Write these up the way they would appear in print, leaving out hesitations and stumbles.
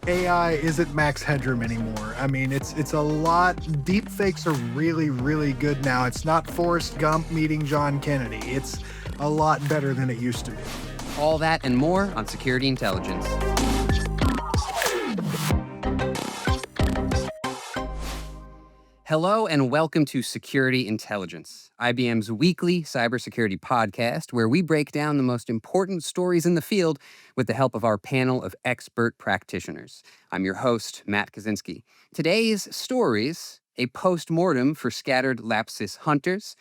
AI isn't Max Headroom anymore. I mean, it's a lot. Deep fakes are really, really good now. It's not Forrest Gump meeting John Kennedy. It's a lot better than it used to be. All that and more on Security Intelligence. Hello and welcome to Security Intelligence, IBM's weekly cybersecurity podcast where we break down the most important stories in the field with the help of our panel of expert practitioners. I'm your host, Matt Kosinski. Today's stories: a post-mortem for Scattered Lapsus Hunters,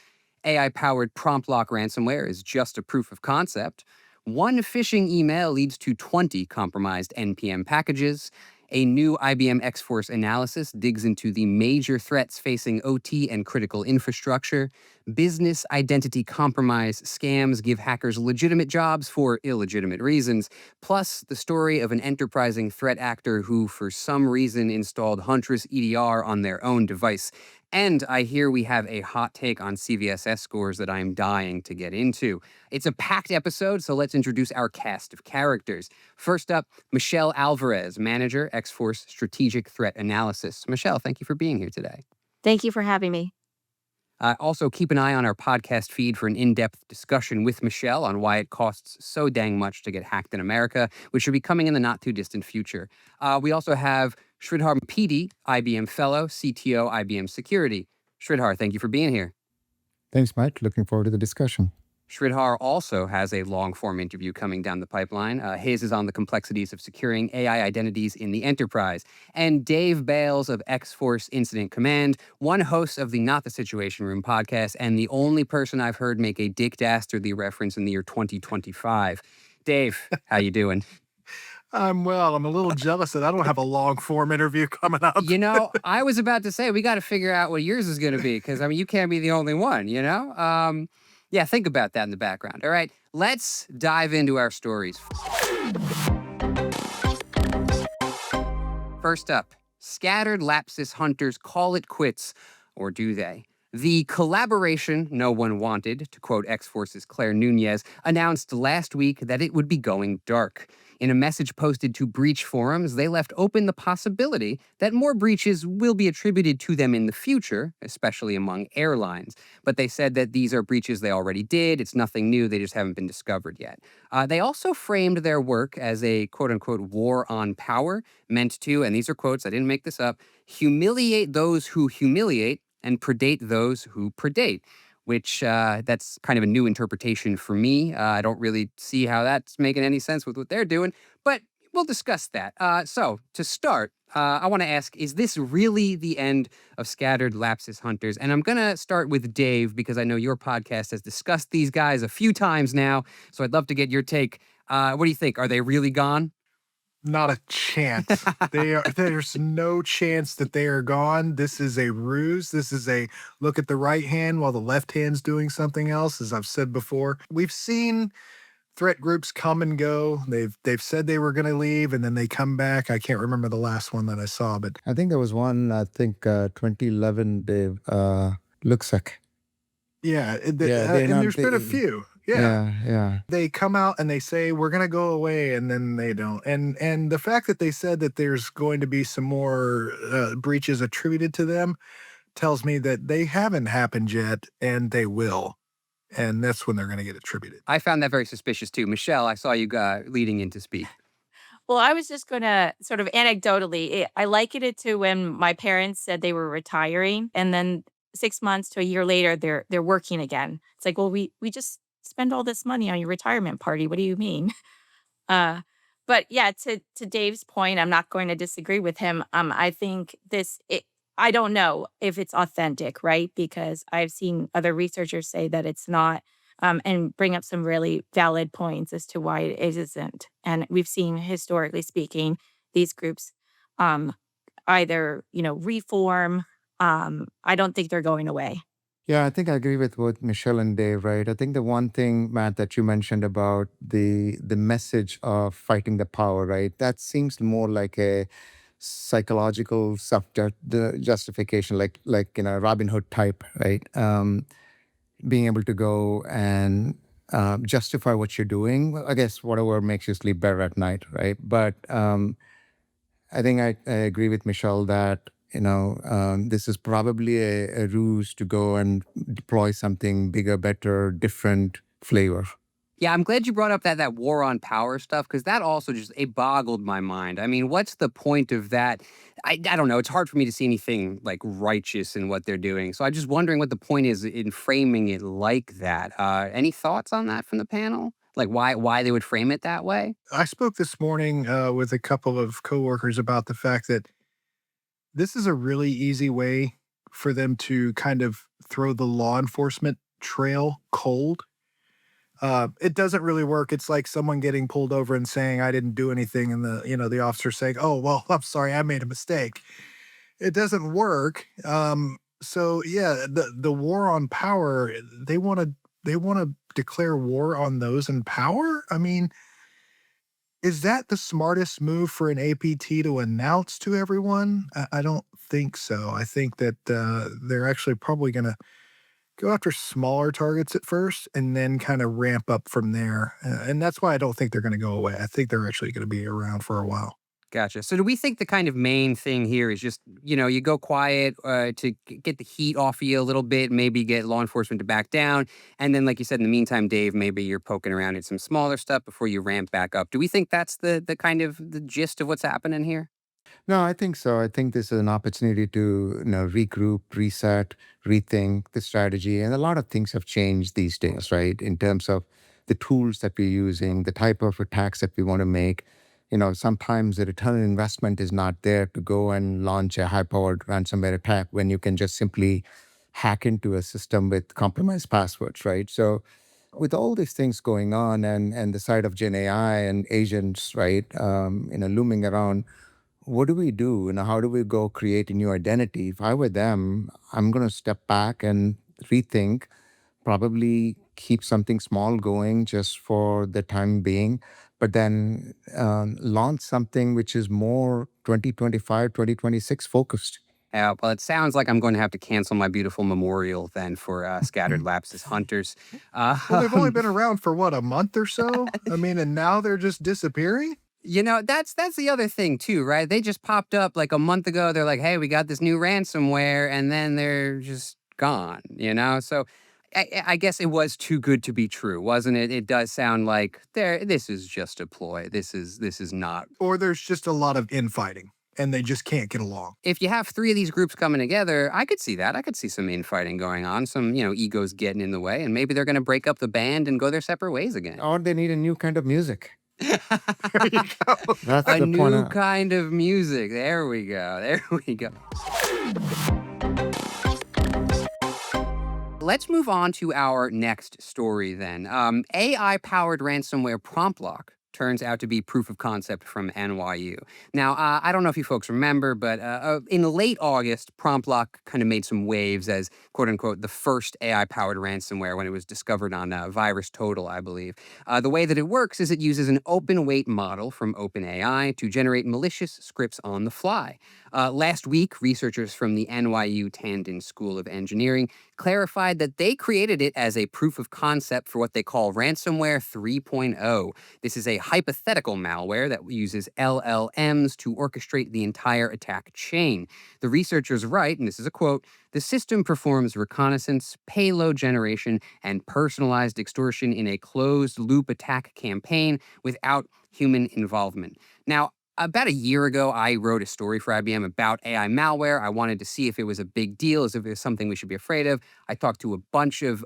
AI-powered prompt lock ransomware is just a proof of concept, one phishing email leads to 20 compromised NPM packages, a new IBM X-Force analysis digs into the major threats facing OT and critical infrastructure. Business identity compromise scams give hackers legitimate jobs for illegitimate reasons. Plus, the story of an enterprising threat actor who, for some reason, installed Huntress EDR on their own device. And I hear we have a hot take on CVSS scores that I'm dying to get into. It's a packed episode, so let's introduce our cast of characters. First up, Michelle Alvarez, Manager, X-Force Strategic Threat Analysis. Michelle, thank you for being here today. Thank you for having me. Also, keep an eye on our podcast feed for an in-depth discussion with Michelle on why it costs so dang much to get hacked in America, which should be coming in the not-too-distant future. We also have Sridhar Muppidi, IBM Fellow, CTO, IBM Security. Sridhar, thank you for being here. Thanks, Matt. Looking forward to the discussion. Sridhar also has a long-form interview coming down the pipeline. His is on the complexities of securing AI identities in the enterprise. And Dave Bales of X-Force Incident Command, one host of the Not the Situation Room podcast, and the only person I've heard make a Dick Dastardly reference in the year 2025. Dave, how you doing? I'm well. I'm a little jealous that I don't have a long-form interview coming up. You know, I was about to say, we got to figure out what yours is going to be, because, I mean, you can't be the only one, you know? Yeah, think about that in the background. All right, let's dive into our stories. First up, Scattered Lapsus Hunters call it quits, or do they? The collaboration no one wanted, to quote X-Force's Claire Nunez, announced last week that it would be going dark. In a message posted to breach forums, they left open the possibility that more breaches will be attributed to them in the future, especially among airlines. But they said that these are breaches they already did. It's nothing new. They just haven't been discovered yet. They also framed their work as a quote-unquote war on power, meant to, and these are quotes, I didn't make this up, humiliate those who humiliate and predate those who predate, which that's kind of a new interpretation for me. I don't really see how that's making any sense with what they're doing, but we'll discuss that. So to start, I want to ask, is this really the end of Scattered Lapsus Hunters? And I'm going to start with Dave, because I know your podcast has discussed these guys a few times now, so I'd love to get your take. What do you think? Are they really gone? Not a chance. There's no chance that they are gone. This is a ruse. This is a look at the right hand while the left hand's doing something else, as I've said before. We've seen threat groups come and go. They've said they were going to leave, and then they come back. I can't remember the last one that I saw, but I think there was one, 2011, Dave, Luxec. yeah, and not there's been a few. Yeah. They come out and they say, we're going to go away, and then they don't. And the fact that they said that there's going to be some more breaches attributed to them tells me that they haven't happened yet, and they will. And that's when they're going to get attributed. I found that very suspicious too. Michelle, I saw you leading in to speak. Well, I was just going to sort of anecdotally, I likened it to when my parents said they were retiring, and then 6 months to a year later, they're working again. It's like, well, we just spend all this money on your retirement party. What do you mean? But yeah, to Dave's point, I'm not going to disagree with him. I think I don't know if it's authentic, right? Because I've seen other researchers say that it's not, and bring up some really valid points as to why it isn't. And we've seen, historically speaking, these groups either, reform. I don't think they're going away. Yeah, I think I agree with both Michelle and Dave, right? I think the one thing, Matt, that you mentioned about the message of fighting the power, right? That seems more like a psychological justification, like Robin Hood type, right? Being able to go and justify what you're doing. Well, I guess whatever makes you sleep better at night, right? But I think I agree with Michelle that this is probably a ruse to go and deploy something bigger, better, different flavor. Yeah, I'm glad you brought up that war on power stuff, because that also just it boggled my mind. I mean, what's the point of that? I don't know. It's hard for me to see anything like righteous in what they're doing. So I'm just wondering what the point is in framing it like that. Any thoughts on that from the panel? Like why they would frame it that way? I spoke this morning with a couple of coworkers about the fact that this is a really easy way for them to kind of throw the law enforcement trail cold. It doesn't really work. It's like someone getting pulled over and saying, "I didn't do anything," and the officer saying, "Oh, well, I'm sorry, I made a mistake." It doesn't work. So yeah, the war on power, they want to declare war on those in power. I mean, is that the smartest move for an APT to announce to everyone? I don't think so. I think that they're actually probably going to go after smaller targets at first and then kind of ramp up from there. And that's why I don't think they're going to go away. I think they're actually going to be around for a while. Gotcha. So do we think the kind of main thing here is just, you go quiet to get the heat off of you a little bit, maybe get law enforcement to back down. And then, like you said, in the meantime, Dave, maybe you're poking around at some smaller stuff before you ramp back up. Do we think that's the kind of the gist of what's happening here? No, I think so. I think this is an opportunity to regroup, reset, rethink the strategy, and a lot of things have changed these days, right? In terms of the tools that we're using, the type of attacks that we want to make. Sometimes the return on investment is not there to go and launch a high-powered ransomware attack when you can just simply hack into a system with compromised passwords, right? So with all these things going on and the side of Gen AI and agents, right, looming around, what do we do? How do we go create a new identity? If I were them, I'm going to step back and rethink, probably keep something small going just for the time being, but then launch something which is more 2025, 2026 focused. Well, it sounds like I'm going to have to cancel my beautiful memorial then for Scattered Lapsus Hunters. Well, they've only Um, been around for what, a month or so? I mean, and now they're just disappearing? that's the other thing too, right? They just popped up like a month ago. They're like, "Hey, we got this new ransomware," and then they're just gone. So I guess it was too good to be true, wasn't it? It does sound like this is just a ploy. This is not. Or there's just a lot of infighting and they just can't get along. If you have three of these groups coming together, I could see that. I could see some infighting going on, some egos getting in the way, and maybe they're going to break up the band and go their separate ways again. Or they need a new kind of music. There you go. That's A the point. new kind of music. There we go. There we go. Let's move on to our next story then. AI-powered ransomware prompt lock turns out to be proof of concept from NYU. Now, I don't know if you folks remember, but in late August, prompt lock kind of made some waves as, quote unquote, the first AI-powered ransomware when it was discovered on Virus Total, I believe. The way that it works is it uses an open weight model from OpenAI to generate malicious scripts on the fly. Last week, researchers from the NYU Tandon School of Engineering clarified that they created it as a proof of concept for what they call ransomware 3.0. This is a hypothetical malware that uses LLMs to orchestrate the entire attack chain. The researchers write, and this is a quote, "The system performs reconnaissance, payload generation, and personalized extortion in a closed-loop attack campaign without human involvement." Now, about a year ago, I wrote a story for IBM about AI malware. I wanted to see if it was a big deal, as if it was something we should be afraid of. I talked to a bunch of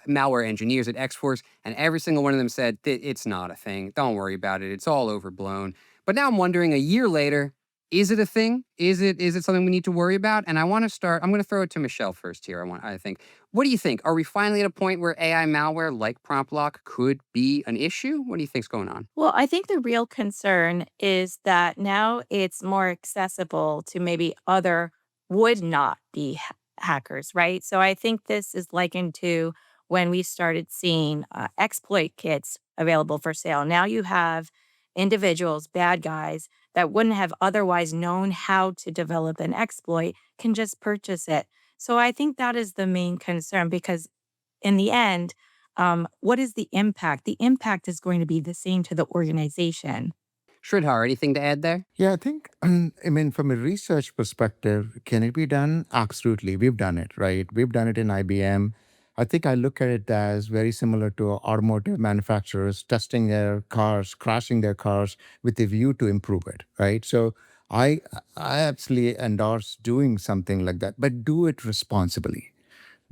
malware engineers at X-Force, and every single one of them said, it's not a thing. Don't worry about it. It's all overblown. But now I'm wondering, a year later, is it a thing? Is it something we need to worry about? And I'm going to throw it to Michelle first here, I think. What do you think? Are we finally at a point where AI malware like prompt lock could be an issue? What do you think's going on? Well, I think the real concern is that now it's more accessible to maybe other would not be hackers, right? So I think this is likened to when we started seeing exploit kits available for sale. Now you have individuals, bad guys that wouldn't have otherwise known how to develop an exploit can just purchase it. So I think that is the main concern because in the end, what is the impact? The impact is going to be the same to the organization. Sridhar, anything to add there? Yeah, I think, I mean, from a research perspective, can it be done? Absolutely. We've done it, right? We've done it in IBM. I think I look at it as very similar to automotive manufacturers testing their cars, crashing their cars with a view to improve it, right? So I, I absolutely endorse doing something like that, but do it responsibly.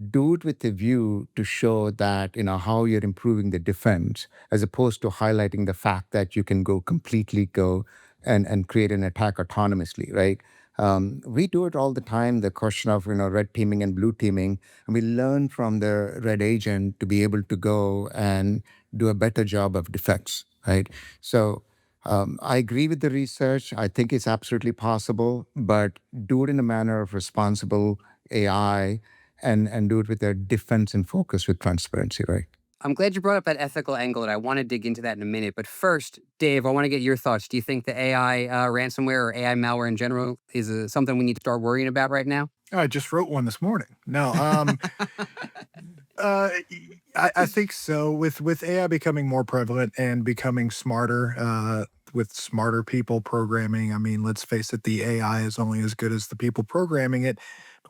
Do it with a view to show that how you're improving the defense, as opposed to highlighting the fact that you can go and create an attack autonomously, right? We do it all the time, the question of red teaming and blue teaming, and we learn from the red agent to be able to go and do a better job of defense, right? So I agree with the research. I think it's absolutely possible, but do it in a manner of responsible AI, and do it with a defense and focus with transparency, right? I'm glad you brought up that ethical angle, and I want to dig into that in a minute. But first, Dave, I want to get your thoughts. Do you think the AI ransomware or AI malware in general is something we need to start worrying about right now? I just wrote one this morning. No, uh, I think so. With AI becoming more prevalent and becoming smarter, with smarter people programming. I mean, let's face it, the AI is only as good as the people programming it.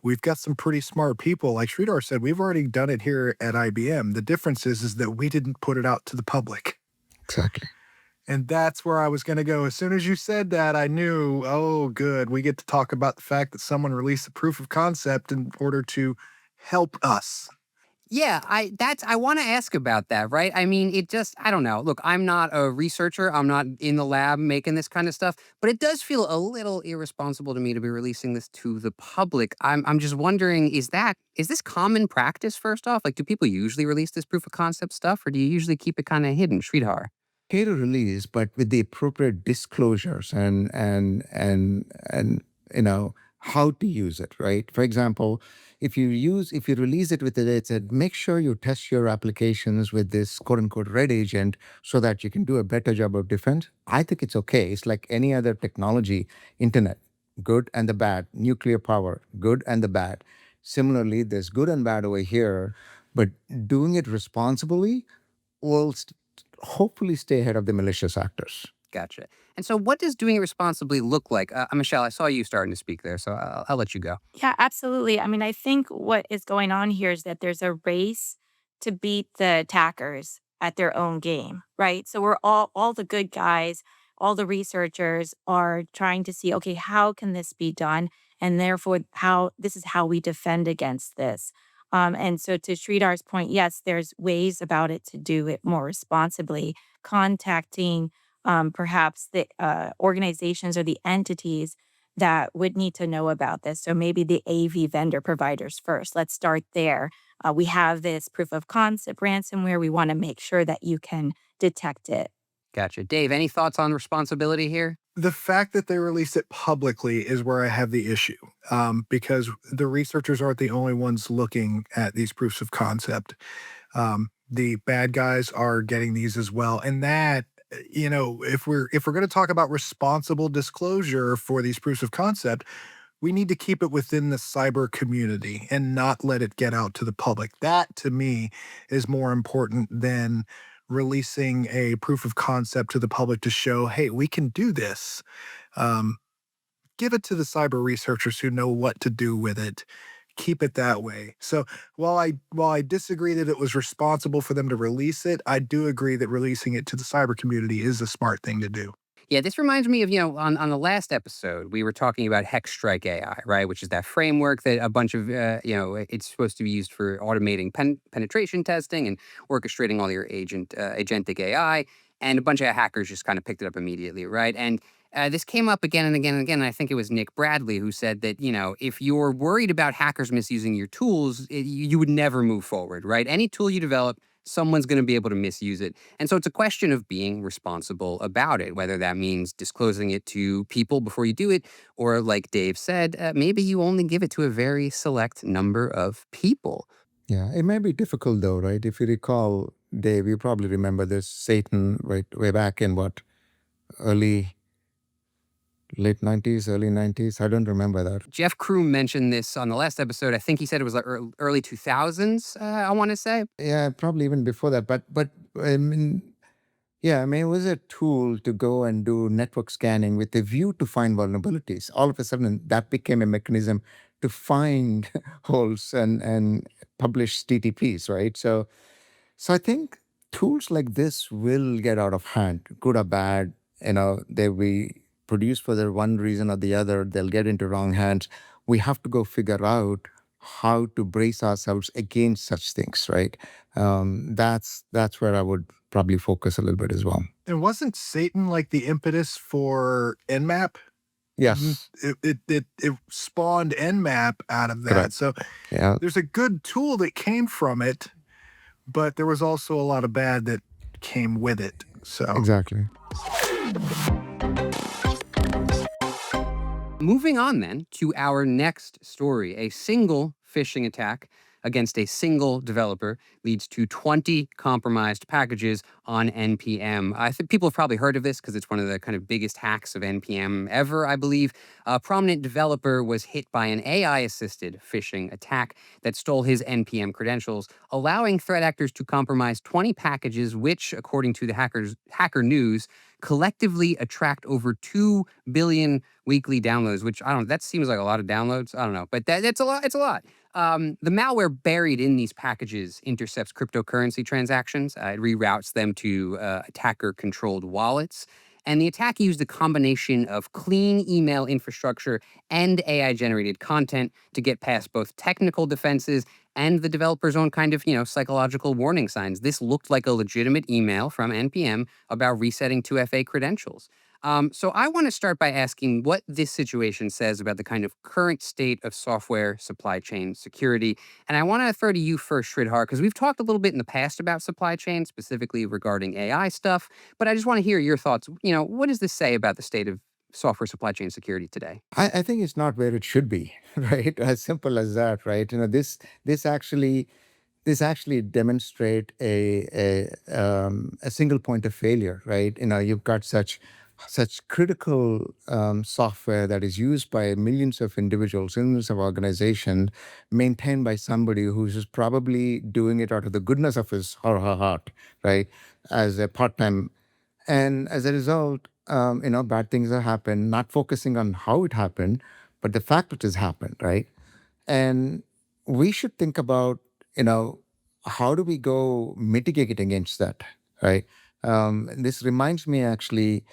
We've got some pretty smart people. Like Sridhar said, we've already done it here at IBM. The difference is that we didn't put it out to the public. Exactly. And that's where I was going to go. As soon as you said that, I knew, oh, good. We get to talk about the fact that someone released a proof of concept in order to help us. Yeah, I want to ask about that, right? I mean, I don't know. Look, I'm not a researcher. I'm not in the lab making this kind of stuff, but it does feel a little irresponsible to me to be releasing this to the public. I'm just wondering, is this common practice first off? Like, do people usually release this proof of concept stuff, or do you usually keep it kind of hidden? Sridhar. Pay to release, but with the appropriate disclosures and how to use it, right? For example, if you release it with it said, make sure you test your applications with this quote unquote red agent so that you can do a better job of defense. I think it's okay. It's like any other technology, internet, good and the bad, nuclear power, good and the bad. Similarly, there's good and bad over here, but doing it responsibly will hopefully stay ahead of the malicious actors. Gotcha. And so, what does doing it responsibly look like? Michelle, I saw you starting to speak there, so I'll let you go. Yeah, absolutely. I mean, I think what is going on here is that there's a race to beat the attackers at their own game, right? So we're all the good guys, all the researchers are trying to see, okay, how can this be done? And therefore, how this is how we defend against this. And so to Sridhar's point, yes, there's ways about it to do it more responsibly, contacting perhaps the organizations or the entities that would need to know about this. So maybe the AV vendor providers first. Let's start there. We have this proof of concept ransomware. We want to make sure that you can detect it. Gotcha. Dave, any thoughts on responsibility here? The fact that they released it publicly is where I have the issue, because the researchers aren't the only ones looking at these proofs of concept. The bad guys are getting these as well, and that if we're going to talk about responsible disclosure for these proofs of concept, we need to keep it within the cyber community and not let it get out to the public. That to me is more important than releasing a proof of concept to the public to show, hey, we can do this. Um, Give it to the cyber researchers who know what to do with it. Keep it that way. So while I disagree that it was responsible for them to release it, I do agree that releasing it to the cyber community is a smart thing to do. Yeah, this reminds me of, on the last episode, we were talking about Hex Strike AI, right? Which is that framework that a bunch of, it's supposed to be used for automating penetration testing and orchestrating all your agentic AI. And a bunch of hackers just kind of picked it up immediately, right? And this came up again and again and again. And I think it was Nick Bradley who said that, if you're worried about hackers misusing your tools, you would never move forward, right? Any tool you develop, someone's going to be able to misuse it. And so it's a question of being responsible about it, whether that means disclosing it to people before you do it, or like Dave said, maybe you only give it to a very select number of people. Yeah, it may be difficult though, right? If you recall, Dave, you probably remember this Satan, right, way back in late 90s, early 90s. I don't remember that. Jeff Kroom mentioned this on the last episode. I think he said it was like early 2000s, I want to say. Yeah, probably even before that. But I mean, Yeah, I mean, it was a tool to go and do network scanning with a view to find vulnerabilities. All of a sudden, that became a mechanism to find holes and publish TTPs, right? So I think tools like this will get out of hand, good or bad. They'll be produced for the one reason or the other. They'll get into wrong hands. We have to go figure out how to brace ourselves against such things, right? That's where I would probably focus a little bit as well. And wasn't Satan like the impetus for Nmap? Yes, It spawned Nmap out of that. correct. So Yeah, there's a good tool that came from it, but there was also a lot of bad that came with it. So exactly. Moving on then to our next story. A single phishing attack against a single developer leads to 20 compromised packages on NPM. I think people have probably heard of this because it's one of the kind of biggest hacks of NPM ever, I believe. A prominent developer was hit by an AI-assisted phishing attack that stole his NPM credentials, allowing threat actors to compromise 20 packages, which, according to the Hacker News, collectively attract over 2 billion weekly downloads, which I don't, that seems like a lot of downloads. I don't know, but that's a lot. It's a lot. The malware buried in these packages intercepts cryptocurrency transactions. It reroutes them to attacker-controlled wallets. And the attack used a combination of clean email infrastructure and AI-generated content to get past both technical defenses and the developer's own kind of, psychological warning signs. This looked like a legitimate email from NPM about resetting 2FA credentials. So I want to start by asking what this situation says about the kind of current state of software supply chain security. And I want to throw to you first, Sridhar, because we've talked a little bit in the past about supply chain, specifically regarding AI stuff. But I just want to hear your thoughts. What does this say about the state of software supply chain security today? I think it's not where it should be, right? As simple as that, right? This actually this actually demonstrate a single point of failure, right? You've got such critical software that is used by millions of individuals, millions of organizations, maintained by somebody who's just probably doing it out of the goodness of his or her heart, right? As a part-time, and as a result, bad things have happened. Not focusing on how it happened, but the fact that it has happened, right? And we should think about, you know, how do we go mitigate against that, right? This reminds me actually,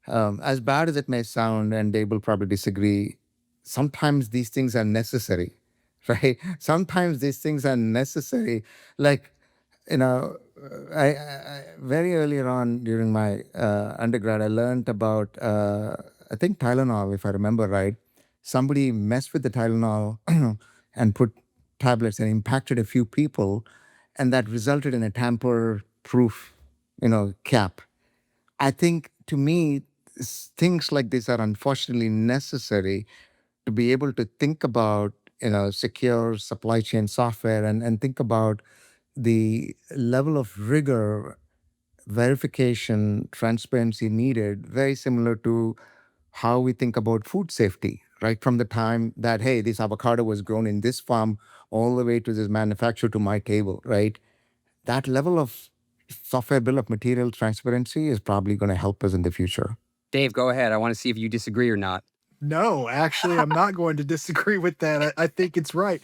as bad as it may sound, and Dave will probably disagree, sometimes these things are necessary, right? Sometimes these things are necessary. Like, you know, very earlier on during my undergrad, I learned about, I think Tylenol, if I remember right. Somebody messed with the Tylenol and put tablets and impacted a few people, and that resulted in a tamper-proof, cap. I think to me, things like this are unfortunately necessary to be able to think about, secure supply chain software and think about the level of rigor, verification, transparency needed, very similar to how we think about food safety, right? From the time that, hey, this avocado was grown in this farm all the way to this manufacturer to my table, right? That level of software bill of material transparency is probably going to help us in the future. Dave, go ahead. I want to see if you disagree or not. no, actually, I'm not going to disagree with that. I think it's right.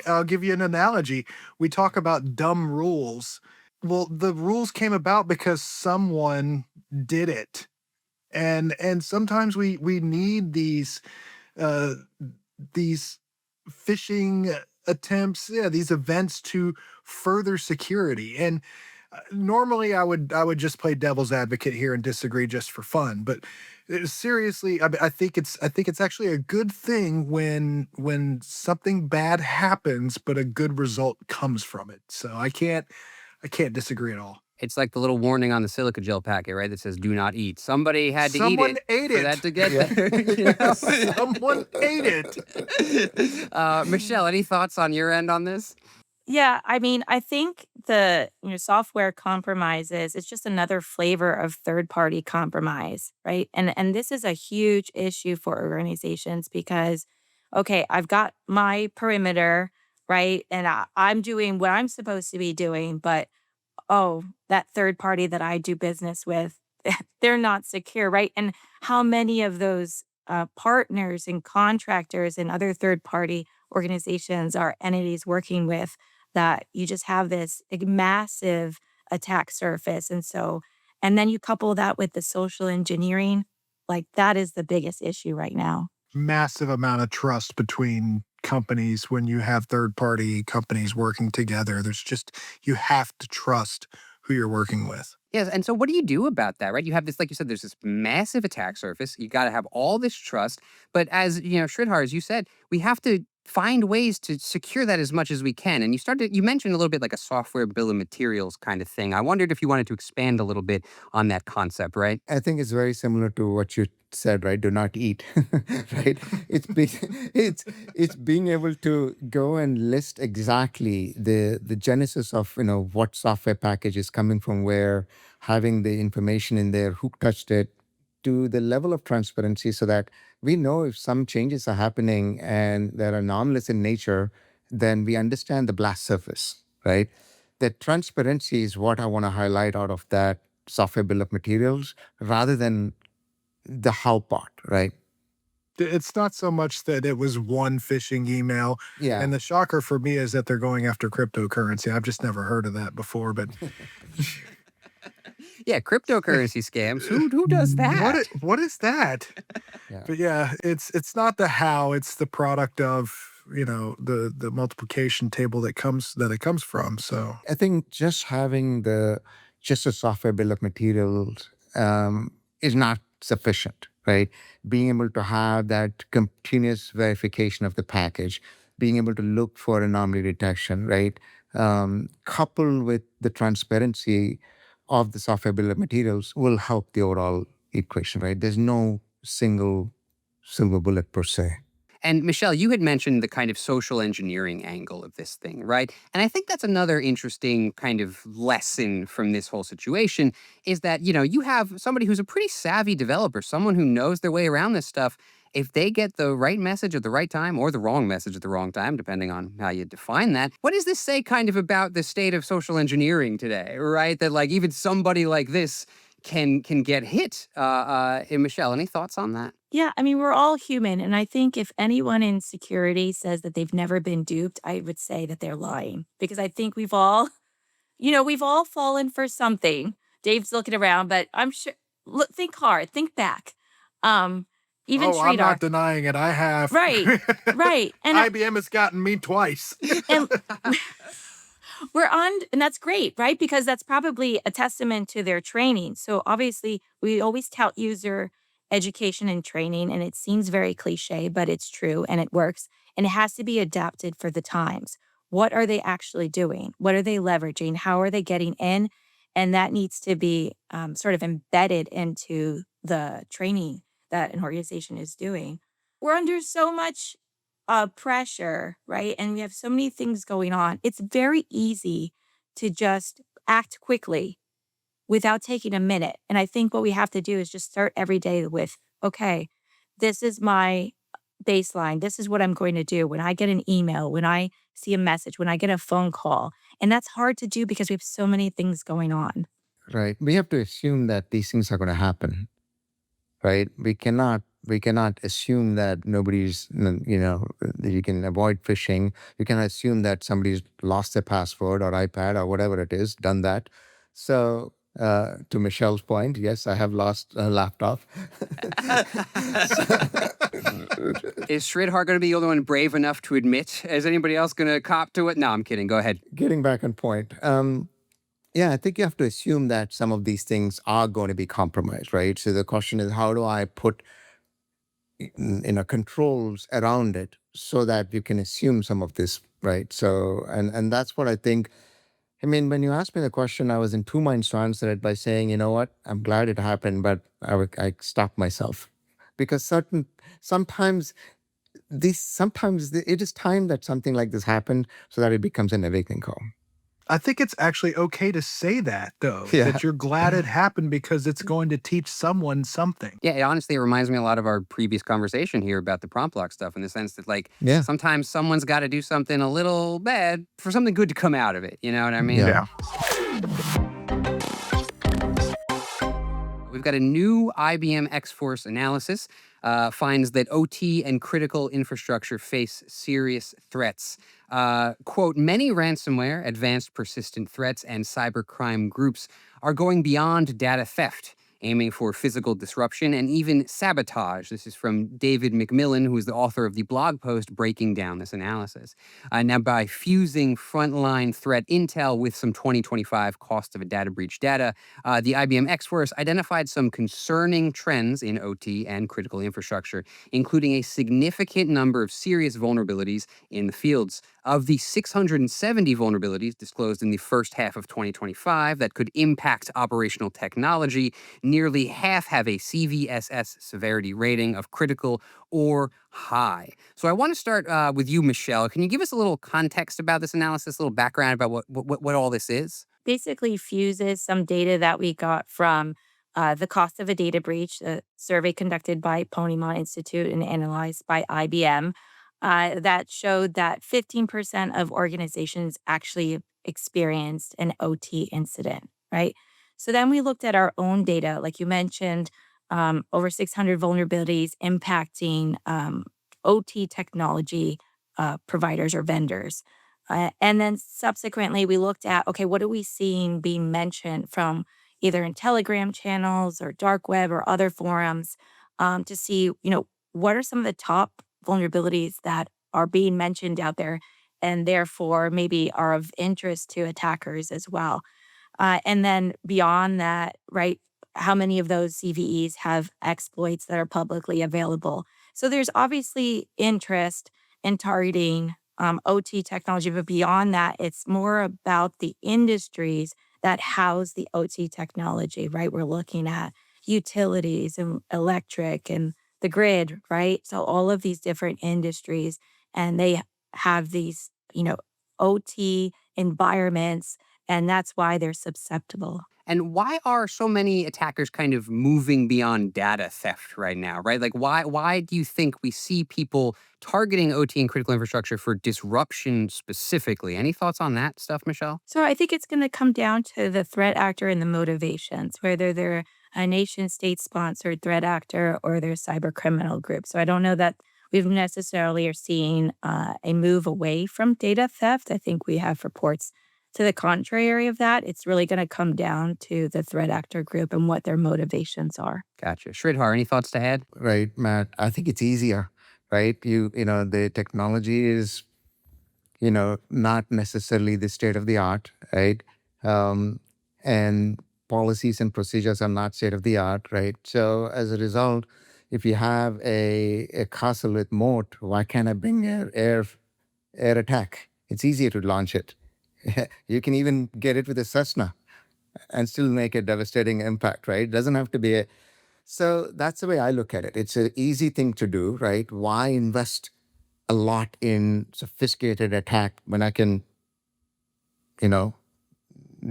I'll give you an analogy. We talk about dumb rules. Well, the rules came about because someone did it. And sometimes we need uh these phishing attempts, yeah, these events to further security. And normally I would just play devil's advocate here and disagree just for fun, but seriously, I think it's actually a good thing when something bad happens but a good result comes from it. So I can't distree at all. It's like the little warning on the silica gel packet, right? That says "Do not eat." Somebody had to eat Someone it ate for that it. to get Yeah. there. Someone ate it. Michelle, any thoughts on your end on this? Yeah, I mean, I think the software compromises, it's just another flavor of third party compromise, right? And this is a huge issue for organizations because okay, I've got my perimeter, right? And I'm doing what I'm supposed to be doing, but oh, that third party that I do business with, they're not secure, right? And how many of those partners and contractors and other third party organizations are entities working with that you just have this massive attack surface. And then you couple that with the social engineering, like that is the biggest issue right now. Massive amount of trust between companies when you have third party companies working together. You have to trust who you're working with. Yes, and so what do you do about that, right? You have this, like you said, there's this massive attack surface. You got to have all this trust. But as you know, Sridhar, as you said, we have to find ways to secure that as much as we can. And you mentioned a little bit like a software bill of materials kind of thing. I wondered if you wanted to expand a little bit on that concept, right? I think it's very similar to what you said, right? Do not eat, right? It's being able to go and list exactly the genesis of what software package is coming from where, having the information in there, who touched it, to the level of transparency, so that we know if some changes are happening and they're anomalous in nature, then we understand the blast surface, right? That transparency is what I want to highlight out of that software bill of materials, rather than the how part, right? It's not so much that it was one phishing email. Yeah. And the shocker for me is that they're going after cryptocurrency. I've just never heard of that before, but Yeah, cryptocurrency scams. Who does that? what is that? Yeah. But yeah, it's not the how, it's the product of, the multiplication table that it comes from. So I think just having just a software bill of materials is not sufficient, right? Being able to have that continuous verification of the package, being able to look for anomaly detection, right? Coupled with the transparency of the software bill of materials will help the overall equation, right? There's no single silver bullet per se. And Michelle, you had mentioned the kind of social engineering angle of this thing, right? And I think that's another interesting kind of lesson from this whole situation is that, you have somebody who's a pretty savvy developer, someone who knows their way around this stuff. If they get the right message at the right time or the wrong message at the wrong time, depending on how you define that, what does this say kind of about the state of social engineering today, right? That like even somebody like this can get hit. Michelle, any thoughts on that? Yeah, I mean, we're all human. And I think if anyone in security says that they've never been duped, I would say that they're lying because I think we've all fallen for something. Dave's looking around, but I'm sure, look, think hard, think back. Even I'm Sridhar. not denying it. I have. Right. And IBM has gotten me twice. and and that's great, right? Because that's probably a testament to their training. So obviously, we always tout user education and training, and it seems very cliche, but it's true and it works. And it has to be adapted for the times. What are they actually doing? What are they leveraging? How are they getting in? And that needs to be sort of embedded into the training that an organization is doing. We're under so much pressure, right? And we have so many things going on. It's very easy to just act quickly without taking a minute. And I think what we have to do is just start every day with, okay, this is my baseline. This is what I'm going to do when I get an email, when I see a message, when I get a phone call. And that's hard to do because we have so many things going on. Right. We have to assume that these things are going to happen, right? We cannot assume that nobody's, that you can avoid phishing. You cannot assume that somebody's lost their password or iPad or whatever it is, done that. So to Michelle's point, yes, I have lost a laptop. Is Sridhar going to be the only one brave enough to admit? Is anybody else going to cop to it? No, I'm kidding. Go ahead. Getting back on point. Yeah, I think you have to assume that some of these things are going to be compromised, right? So the question is, how do I put controls around it so that you can assume some of this, right? So, and that's what I think. I mean, when you asked me the question, I was in two minds to answer it by saying, you know what, I'm glad it happened, but I stopped myself because sometimes it is time that something like this happened so that it becomes an awakening call. I think it's actually okay to say that, though, Yeah. that you're glad it happened because it's going to teach someone something. Yeah, honestly, it reminds me a lot of our previous conversation here about the prompt block stuff in the sense that, like, Yeah. sometimes someone's got to do something a little bad for something good to come out of it. You know what I mean? Yeah. We've got a new IBM X-Force analysis finds that OT and critical infrastructure face serious threats. Quote, many ransomware, advanced persistent threats, and cybercrime groups are going beyond data theft, aiming for physical disruption and even sabotage. This is from David McMillan, who is the author of the blog post breaking down this analysis. Now, by fusing frontline threat intel with some 2025 cost of a data breach data, the IBM X-Force identified some concerning trends in OT and critical infrastructure, including a significant number of serious vulnerabilities in the fields. Of the 670 vulnerabilities disclosed in the first half of 2025 that could impact operational technology, nearly half have a CVSS severity rating of critical or high. So I want to start with you, Michelle. Can you give us a little context about this analysis, a little background about what all this is? Basically fuses some data that we got from the cost of a data breach, a survey conducted by Ponymon Institute and analyzed by IBM, that showed that 15% of organizations actually experienced an OT incident, right? So then we looked at our own data, like you mentioned, over 600 vulnerabilities impacting OT technology providers or vendors. And then subsequently, we looked at, okay, what are we seeing being mentioned from either in Telegram channels or dark web or other forums, to see, what are some of the top vulnerabilities that are being mentioned out there and therefore maybe are of interest to attackers as well. And then beyond that, right, how many of those CVEs have exploits that are publicly available? So there's obviously interest in targeting OT technology, but beyond that, it's more about the industries that house the OT technology, right? We're looking at utilities and electric and the grid, right? So all of these different industries, and they have these, OT environments, and that's why they're susceptible. And why are so many attackers kind of moving beyond data theft right now, right? Like why do you think we see people targeting OT and critical infrastructure for disruption specifically? Any thoughts on that stuff, Michelle? So I think it's going to come down to the threat actor and the motivations, whether they're a nation state sponsored threat actor or they're cyber criminal group. So I don't know that we've necessarily are seeing a move away from data theft. I think we have reports to the contrary of that. It's really going to come down to the threat actor group and what their motivations are. Gotcha. Sridhar, any thoughts to add? Right, Matt. I think it's easier, right? The technology is, not necessarily the state of the art, right? And policies and procedures are not state of the art, right? So as a result, if you have a castle with moat, why can't I bring air attack? It's easier to launch it. You can even get it with a Cessna and still make a devastating impact, right? It doesn't have to be so that's the way I look at it. It's an easy thing to do, right? Why invest a lot in sophisticated attack when I can, you know,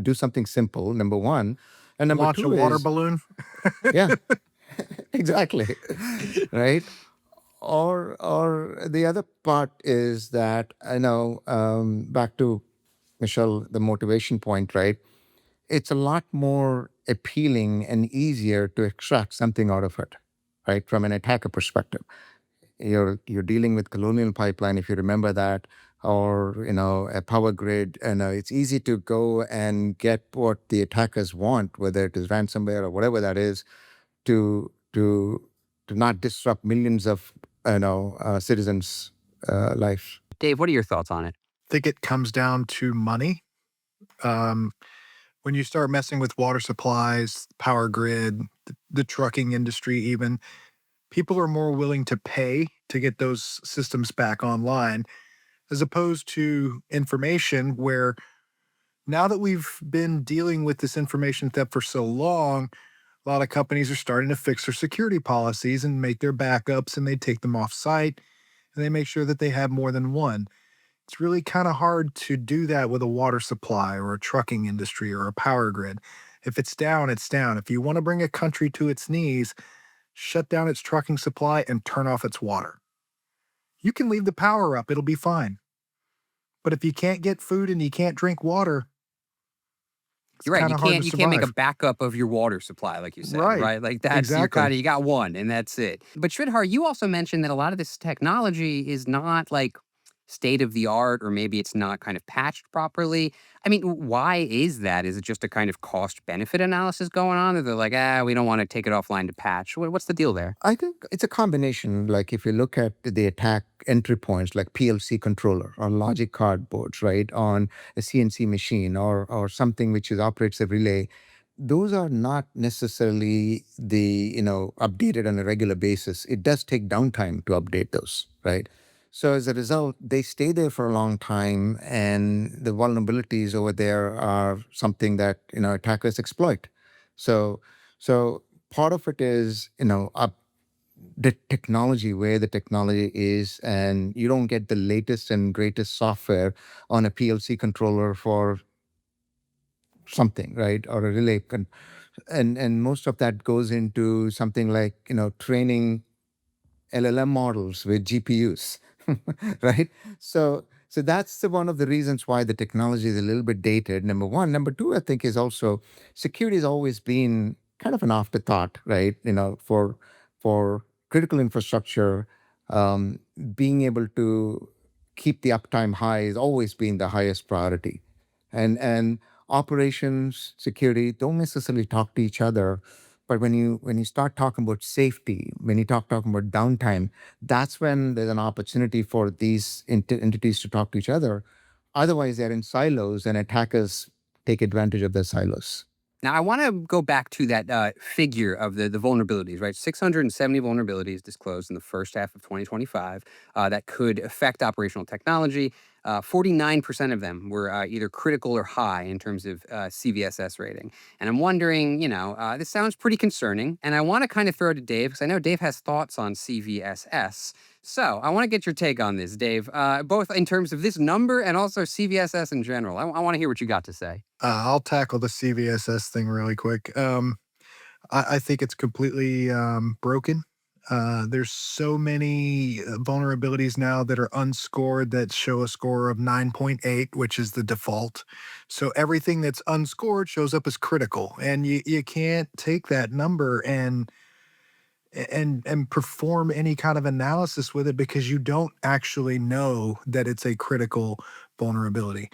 do something simple, number one. And number Launch a two water is, balloon. yeah, exactly. Right. Or the other part is that I know, back to Michelle, the motivation point, right? It's a lot more appealing and easier to extract something out of it, right? From an attacker perspective. You're dealing with colonial pipeline, if you remember that, or a power grid, and it's easy to go and get what the attackers want, whether it is ransomware or whatever that is, to not disrupt millions of citizens' life. Dave, what are your thoughts on it? Think it comes down to money. Um, when you start messing with water supplies, power grid, the trucking industry, even people are more willing to pay to get those systems back online, as opposed to information where now that we've been dealing with this information theft for so long, a lot of companies are starting to fix their security policies and make their backups, and they take them off site and they make sure that they have more than one. It's really kind of hard to do that with a water supply or a trucking industry or a power grid. If it's down, it's down. If you want to bring a country to its knees, shut down its trucking supply and turn off its water. You can leave the power up, it'll be fine. But if you can't get food and you can't drink water, It's You're right. kind You of hard can't to you can't make a survive. backup of your water supply, like you said, Right. right? Like that's you're Exactly. kind of you got one and that's it. But Sridhar, you also mentioned that a lot of this technology is not like state of the art, or maybe it's not kind of patched properly. I mean, why is that? Is it just a kind of cost benefit analysis going on? Or they're like, we don't want to take it offline to patch. What's the deal there? I think it's a combination. Like if you look at the attack entry points, like PLC controller or logic card boards, right, on a CNC machine or something which operates a relay, those are not necessarily updated on a regular basis. It does take downtime to update those, right? So as a result, they stay there for a long time, and the vulnerabilities over there are something that attackers exploit. So so part of it is the technology, where the technology is, and you don't get the latest and greatest software on a PLC controller for something, right, or a relay. And most of that goes into something like training LLM models with GPUs, right? So that's one of the reasons why the technology is a little bit dated. Number one. Number two, I think, is also security has always been kind of an afterthought, right? For critical infrastructure, being able to keep the uptime high has always been the highest priority, and operations security don't necessarily talk to each other. But when you start talking about safety, when you talking about downtime, that's when there's an opportunity for these entities to talk to each other. Otherwise, they're in silos, and attackers take advantage of their silos. Now, I want to go back to that figure of the vulnerabilities, right? 670 vulnerabilities disclosed in the first half of 2025 that could affect operational technology. 49% of them were either critical or high in terms of CVSS rating. And I'm wondering, this sounds pretty concerning. And I want to kind of throw it to Dave, because I know Dave has thoughts on CVSS. So I want to get your take on this, Dave, both in terms of this number and also CVSS in general. I want to hear what you got to say. I'll tackle the CVSS thing really quick. I think it's completely broken. There's so many vulnerabilities now that are unscored that show a score of 9.8, which is the default. So everything that's unscored shows up as critical, and you can't take that number and perform any kind of analysis with it because you don't actually know that it's a critical vulnerability.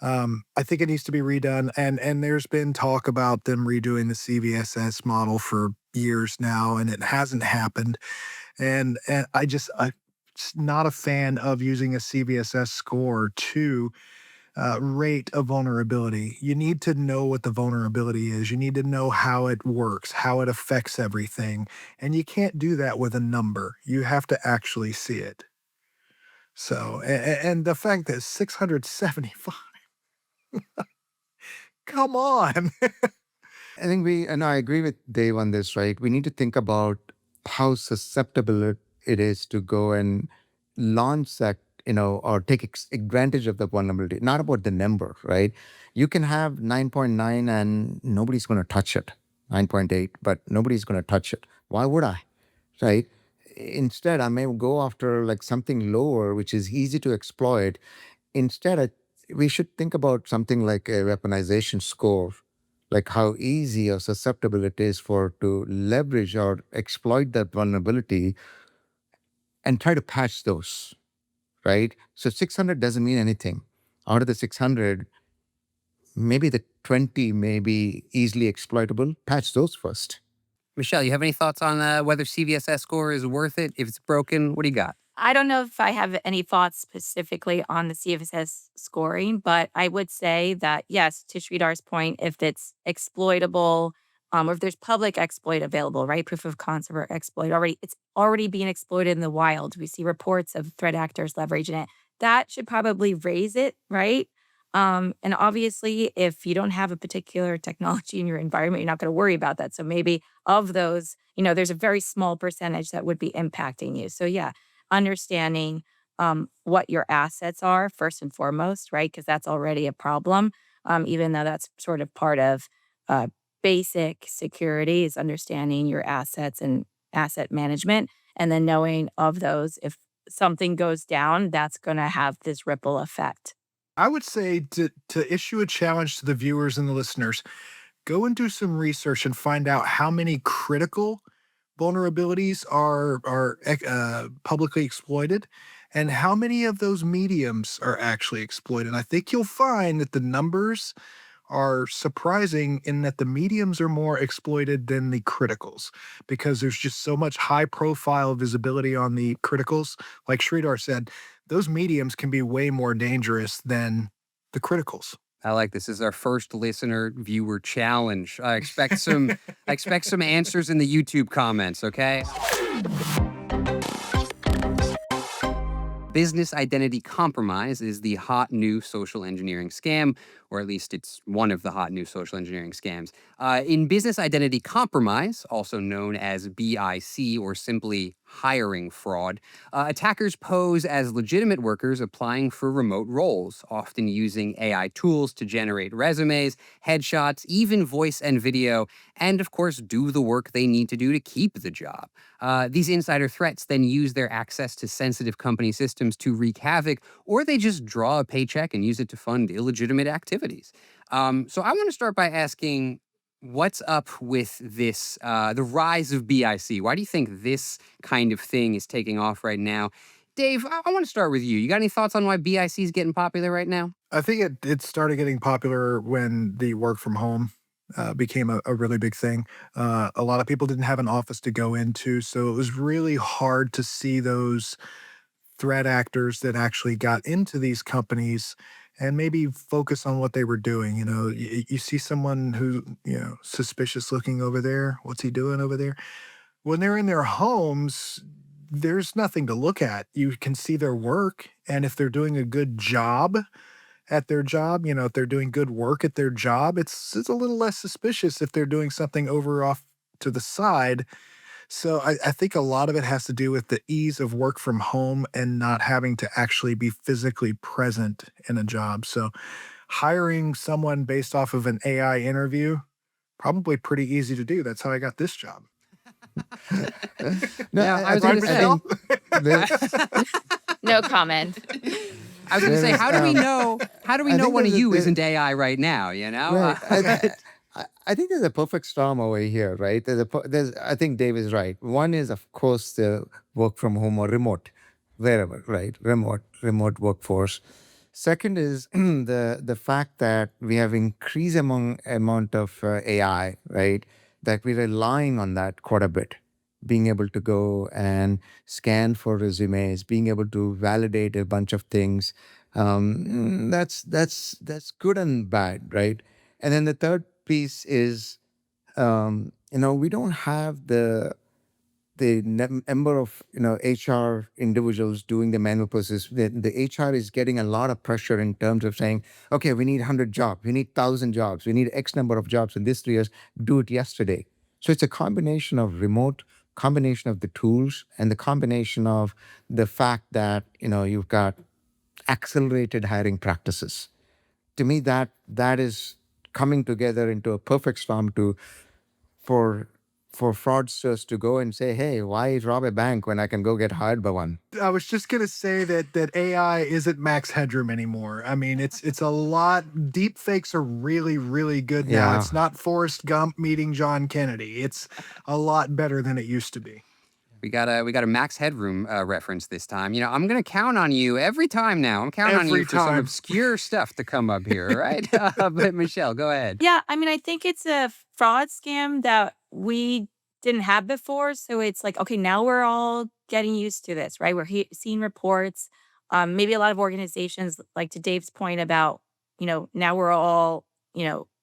I think it needs to be redone, and there's been talk about them redoing the CVSS model for years now, and it hasn't happened. And I'm just not a fan of using a CVSS score to rate a vulnerability. You need to know what the vulnerability is. You need to know how it works, how it affects everything. And you can't do that with a number. You have to actually see it. So, and the fact that 675, come on. I think and I agree with Dave on this, right? We need to think about how susceptible it is to go and launch that, or take advantage of the vulnerability. Not about the number, right? You can have 9.9 and nobody's going to touch it, 9.8, but nobody's going to touch it. Why would I? Right? Instead, I may go after like something lower, which is easy to exploit. Instead, we should think about something like a weaponization score, like how easy or susceptible it is for to leverage or exploit that vulnerability and try to patch those, right? So 600 doesn't mean anything. Out of the 600, maybe the 20 may be easily exploitable. Patch those first. Michelle, you have any thoughts on whether CVSS score is worth it? If it's broken, what do you got? I don't know if I have any thoughts specifically on the CVSS scoring, but I would say that, yes, to Sridhar's point, if it's exploitable, or if there's public exploit available, right? Proof of concept or exploit it's already being exploited in the wild. We see reports of threat actors leveraging it. That should probably raise it, right? And obviously, if you don't have a particular technology in your environment, you're not going to worry about that. So maybe of those, there's a very small percentage that would be impacting you. So yeah, understanding what your assets are first and foremost, right? Because that's already a problem. Even though that's sort of part of uh, basic security is understanding your assets and asset management, and then knowing of those, if something goes down, that's going to have this ripple effect. I would say to issue a challenge to the viewers and the listeners, go and do some research and find out how many critical vulnerabilities are publicly exploited and how many of those mediums are actually exploited. I think you'll find that the numbers are surprising in that the mediums are more exploited than the criticals because there's just so much high profile visibility on the criticals. Like Sridhar said, those mediums can be way more dangerous than the criticals. I like this. This is our first listener viewer challenge. I expect some answers in the YouTube comments, okay? Business identity compromise is the hot new social engineering scam, or at least it's one of the hot new social engineering scams. In business identity compromise, also known as BIC or simply hiring fraud, attackers pose as legitimate workers applying for remote roles, often using AI tools to generate resumes, headshots, even voice and video, and of course, do the work they need to do to keep the job. These insider threats then use their access to sensitive company systems to wreak havoc, or they just draw a paycheck and use it to fund illegitimate activities. So I want to start by asking, what's up with this, the rise of BIC? Why do you think this kind of thing is taking off right now? Dave, I want to start with you. You got any thoughts on why BIC is getting popular right now? I think it started getting popular when the work from home became a really big thing. A lot of people didn't have an office to go into, so it was really hard to see those threat actors that actually got into these companies and maybe focus on what they were doing. You know, you see someone who, suspicious looking over there. What's he doing over there? When they're in their homes, there's nothing to look at. You can see their work. And if they're doing a good job at their job, if they're doing good work at their job, it's a little less suspicious if they're doing something over off to the side. So I think a lot of it has to do with the ease of work from home and not having to actually be physically present in a job. So hiring someone based off of an AI interview, probably pretty easy to do. That's how I got this job. No, Yeah, I was Right, going to say. Michelle? No comment. I was going to say, There's, how do we know? How do we I know think one of there's a- you there- isn't AI right now? You know, Right. I think there's a perfect storm over here, right? I think Dave is right. One is, of course, the work from home or remote, wherever, right? Remote workforce. Second is the fact that we have increased amount of AI, right? That we're relying on that quite a bit. Being able to go and scan for resumes, being able to validate a bunch of things. That's good and bad, right? And then the third piece is, we don't have the number of HR individuals doing the manual process. The HR is getting a lot of pressure in terms of saying, okay, we need 100 jobs, we need 1,000 jobs, we need X number of jobs in this 3 years. Do it yesterday. So it's a combination of remote, combination of the tools, and the combination of the fact that you've got accelerated hiring practices. To me, that is coming together into a perfect storm for for fraudsters to go and say, hey, why rob a bank when I can go get hired by one? I was just gonna say that AI isn't Max Headroom anymore. I mean, it's a lot. Deep fakes are really, really good now. Yeah. It's not Forrest Gump meeting John Kennedy. It's a lot better than it used to be. we got a Max Headroom reference this time. You know, I'm gonna count on you every time now. I'm counting on Every you for some time. obscure stuff to come up here, right? But Michelle, go ahead. Yeah, I mean, I think it's a fraud scam that we didn't have before. So it's like, okay, now we're all getting used to this, right? We're seeing reports. Maybe a lot of organizations, like to Dave's point about, now we're all,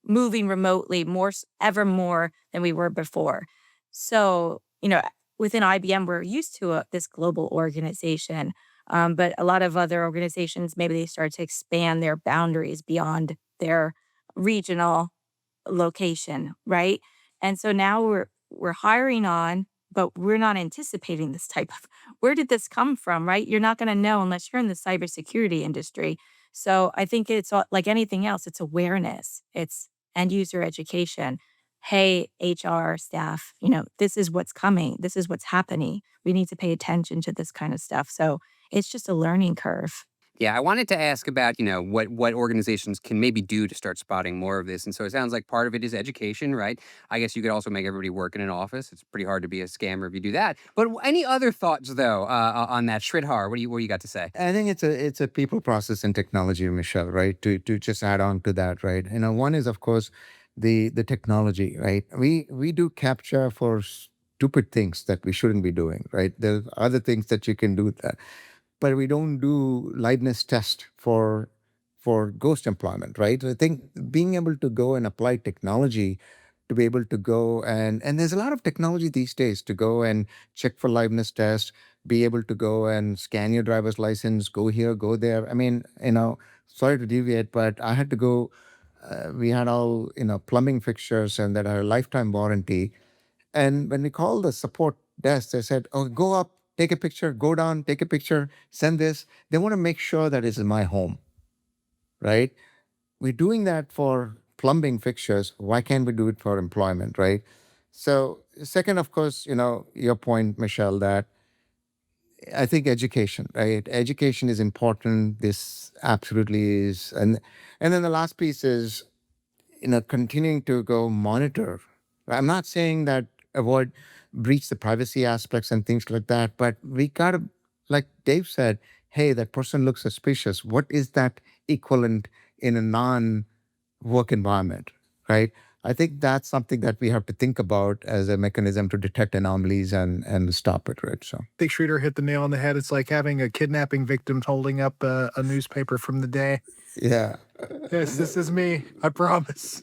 moving remotely ever more than we were before. So, within IBM, we're used to this global organization. But a lot of other organizations, maybe they start to expand their boundaries beyond their regional location, right? And so now we're hiring on, but we're not anticipating this type of where did this come from, right? You're not going to know unless you're in the cybersecurity industry. So I think it's like anything else, it's awareness, it's end user education. Hey, HR staff, this is what's coming, this is what's happening. We need to pay attention to this kind of stuff. So it's just a learning curve. Yeah, I wanted to ask about, what organizations can maybe do to start spotting more of this. And so it sounds like part of it is education, right? I guess you could also make everybody work in an office. It's pretty hard to be a scammer if you do that. But any other thoughts though on that, Sridhar? What do you got to say? I think it's a people, process, and technology, Michelle, right? To just add on to that, right? One is of course the technology, right? We do capture for stupid things that we shouldn't be doing, right? There's other things that you can do that, but we don't do liveness test for ghost employment, right? I think being able to go and apply technology to be able to go and there's a lot of technology these days to go and check for liveness test, be able to go and scan your driver's license, go here, go there. I mean, sorry to deviate, but I had to go. We had all plumbing fixtures and that are lifetime warranty, and when we called the support desk, they said, "Oh, go up, take a picture, go down, take a picture, send this." They want to make sure that it's in my home, right? We're doing that for plumbing fixtures. Why can't we do it for employment, right? So, second, of course, your point, Michelle, that I think education, right? Education is important. This absolutely is, and then the last piece is continuing to go monitor. I'm not saying that avoid breach the privacy aspects and things like that, but we gotta, like Dave said, hey, that person looks suspicious. What is that equivalent in a non-work environment, right? I think that's something that we have to think about as a mechanism to detect anomalies and stop it, right? So I think Schroeder hit the nail on the head. It's like having a kidnapping victim holding up a newspaper from the day. yeah. Yes, this is me. I promise.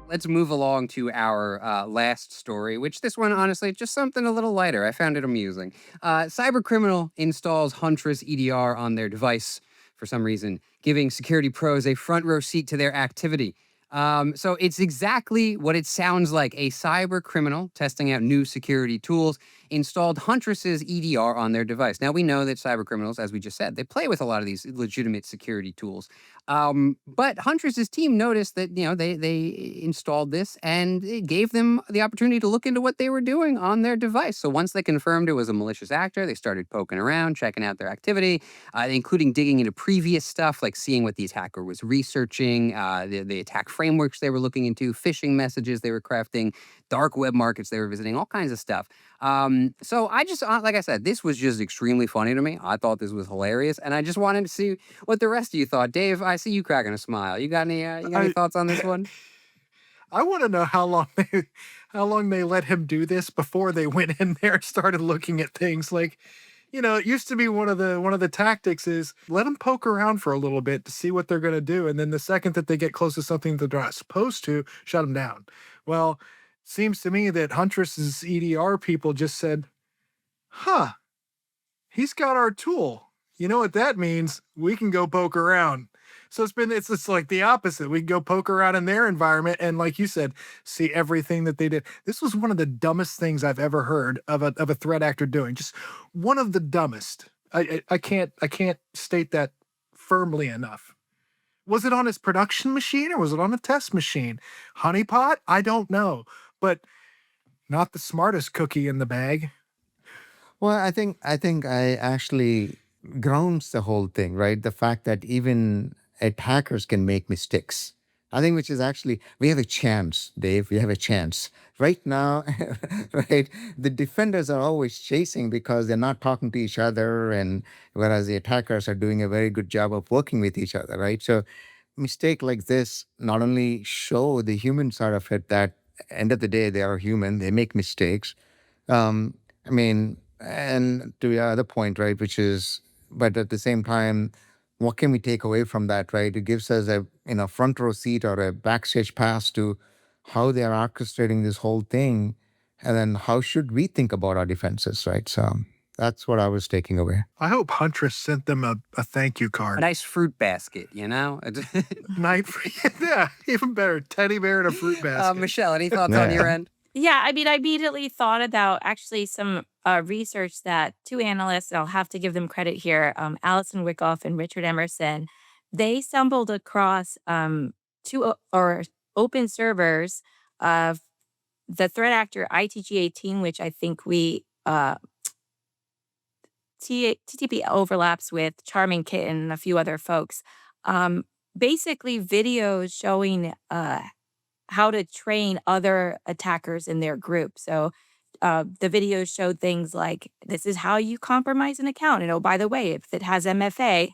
Let's move along to our last story, which this one, honestly, just something a little lighter. I found it amusing. Cybercriminal installs Huntress EDR on their device for some reason, giving security pros a front row seat to their activity. So it's exactly what it sounds like. A cyber criminal testing out new security tools installed Huntress's EDR on their device. Now, we know that cyber criminals, as we just said, they play with a lot of these legitimate security tools. But Huntress's team noticed that, they installed this and it gave them the opportunity to look into what they were doing on their device. So once they confirmed it was a malicious actor, they started poking around, checking out their activity, including digging into previous stuff, like seeing what the attacker was researching, the attack frameworks they were looking into, phishing messages they were crafting, dark web markets they were visiting, all kinds of stuff. So I just, like I said, this was just extremely funny to me. I thought this was hilarious, and I just wanted to see what the rest of you thought. Dave, I see you cracking a smile. You got any thoughts on this one? I want to know how long they let him do this before they went in there and started looking at things. Like, it used to be one of the tactics is let them poke around for a little bit to see what they're going to do, and then the second that they get close to something that they're not supposed to, shut them down. Well, seems to me that Huntress's EDR people just said, "Huh, he's got our tool. You know what that means? We can go poke around." So it's just like the opposite. We can go poke around in their environment and, like you said, see everything that they did. This was one of the dumbest things I've ever heard of a threat actor doing. Just one of the dumbest. I can't state that firmly enough. Was it on his production machine or was it on a test machine? Honeypot? I don't know, but not the smartest cookie in the bag. Well, I think I actually grounds the whole thing, right? The fact that even attackers can make mistakes. I think which is actually we have a chance, Dave. We have a chance right now, right? The defenders are always chasing because they're not talking to each other, and whereas the attackers are doing a very good job of working with each other, right? So mistake like this not only show the human side of it that end of the day they are human, they make mistakes, I mean, and to the other point, right, which is, but at the same time, what can we take away from that, right? It gives us a front row seat or a backstage pass to how they are orchestrating this whole thing, and then how should we think about our defenses, right? So that's what I was taking away. I hope Huntress sent them a thank you A card. nice fruit basket, Night yeah, even better. Teddy bear and a fruit basket. Michelle, any thoughts on your Yeah. end? Yeah, I mean, I immediately thought about actually some research that two analysts, and I'll have to give them credit here, Allison Wickoff and Richard Emerson, they stumbled across or open servers of the threat actor ITG-18, which I think we TTP overlaps with Charming Kitten and a few other folks. Um, Basically, videos showing how to train other attackers in their group. So the videos showed things like, this is how you compromise an account. And oh, by the way, if it has MFA,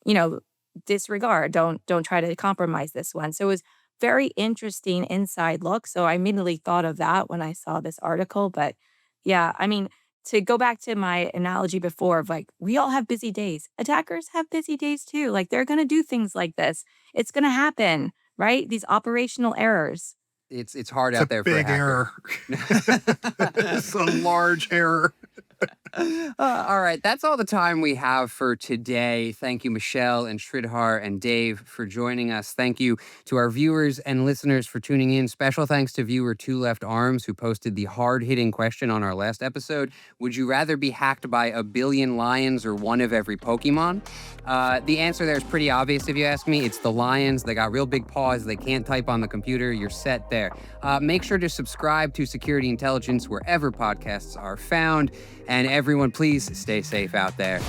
you know, disregard. Don't try to compromise this one. So it was very interesting inside look. So I immediately thought of that when I saw this article. But yeah, I mean, to go back to my analogy before of like, we all have busy days. Attackers have busy days too. Like they're going to do things like this. It's going to happen, right? These operational errors. It's hard It's out a there for a big hacker. error. It's a large error. All right, that's all the time we have for today. Thank you, Michelle and Sridhar and Dave, for joining us. Thank you to our viewers and listeners for tuning in. Special thanks to viewer Two Left Arms, who posted the hard-hitting question on our last episode. Would you rather be hacked by a billion lions or one of every Pokemon? The answer there is pretty obvious if you ask me. It's the lions. They got real big paws. They can't type on the computer. You're set there. Make sure to subscribe to Security Intelligence wherever podcasts are found. And everyone, please stay safe out there.